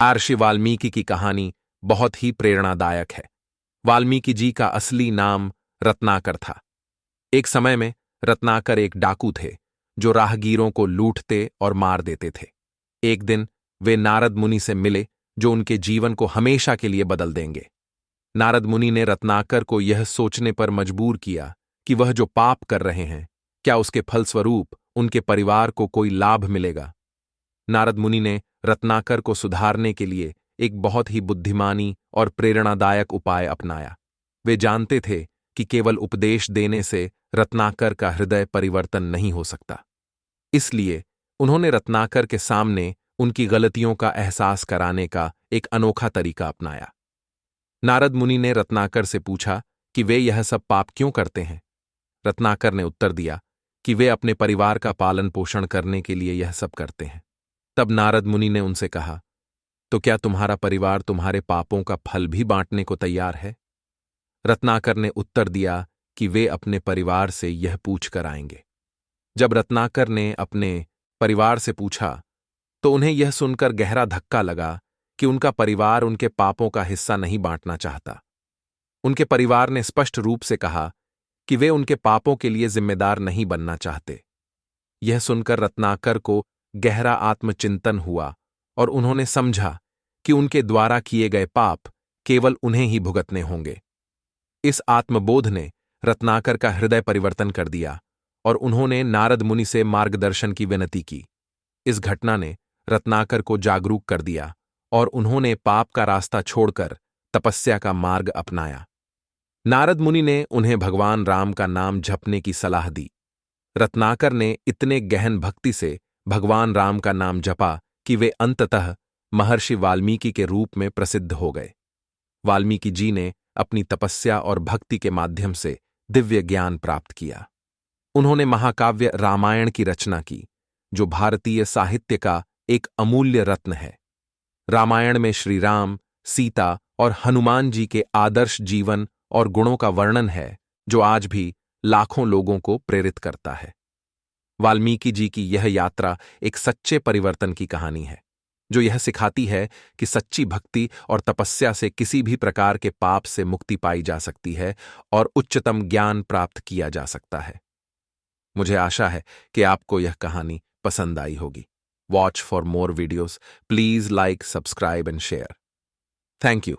महर्षि वाल्मीकि की कहानी बहुत ही प्रेरणादायक है। वाल्मीकि जी का असली नाम रत्नाकर था। एक समय में रत्नाकर एक डाकू थे जो राहगीरों को लूटते और मार देते थे। एक दिन वे नारद मुनि से मिले जो उनके जीवन को हमेशा के लिए बदल देंगे। नारद मुनि ने रत्नाकर को यह सोचने पर मजबूर किया कि वह जो पाप कर रहे हैं, क्या उसके फलस्वरूप उनके परिवार को कोई लाभ मिलेगा। नारद मुनि ने रत्नाकर को सुधारने के लिए एक बहुत ही बुद्धिमानी और प्रेरणादायक उपाय अपनाया। वे जानते थे कि केवल उपदेश देने से रत्नाकर का हृदय परिवर्तन नहीं हो सकता। इसलिए उन्होंने रत्नाकर के सामने उनकी गलतियों का एहसास कराने का एक अनोखा तरीका अपनाया। नारद मुनि ने रत्नाकर से पूछा कि वे यह सब पाप क्यों करते हैं। रत्नाकर ने उत्तर दिया कि वे अपने परिवार का पालन पोषण करने के लिए यह सब करते हैं। तब नारद मुनि ने उनसे कहा, तो क्या तुम्हारा परिवार तुम्हारे पापों का फल भी बांटने को तैयार है? रत्नाकर ने उत्तर दिया कि वे अपने परिवार से यह पूछ कर आएंगे। जब रत्नाकर ने अपने परिवार से पूछा तो उन्हें यह सुनकर गहरा धक्का लगा कि उनका परिवार उनके पापों का हिस्सा नहीं बांटना चाहता। उनके परिवार ने स्पष्ट रूप से कहा कि वे उनके पापों के लिए जिम्मेदार नहीं बनना चाहते। यह सुनकर रत्नाकर को गहरा आत्मचिंतन हुआ और उन्होंने समझा कि उनके द्वारा किए गए पाप केवल उन्हें ही भुगतने होंगे। इस आत्मबोध ने रत्नाकर का हृदय परिवर्तन कर दिया और उन्होंने नारद मुनि से मार्गदर्शन की विनती की। इस घटना ने रत्नाकर को जागरूक कर दिया और उन्होंने पाप का रास्ता छोड़कर तपस्या का मार्ग अपनाया। नारद मुनि ने उन्हें भगवान राम का नाम जपने की सलाह दी। रत्नाकर ने इतने गहन भक्ति से भगवान राम का नाम जपा कि वे अंततः महर्षि वाल्मीकि के रूप में प्रसिद्ध हो गए। वाल्मीकि जी ने अपनी तपस्या और भक्ति के माध्यम से दिव्य ज्ञान प्राप्त किया। उन्होंने महाकाव्य रामायण की रचना की, जो भारतीय साहित्य का एक अमूल्य रत्न है। रामायण में श्री राम, सीता और हनुमान जी के आदर्श जीवन और गुणों का वर्णन है, जो आज भी लाखों लोगों को प्रेरित करता है। वाल्मीकि जी की यह यात्रा एक सच्चे परिवर्तन की कहानी है, जो यह सिखाती है कि सच्ची भक्ति और तपस्या से किसी भी प्रकार के पाप से मुक्ति पाई जा सकती है और उच्चतम ज्ञान प्राप्त किया जा सकता है। मुझे आशा है कि आपको यह कहानी पसंद आई होगी। Watch for more videos, please like, subscribe and share. Thank you.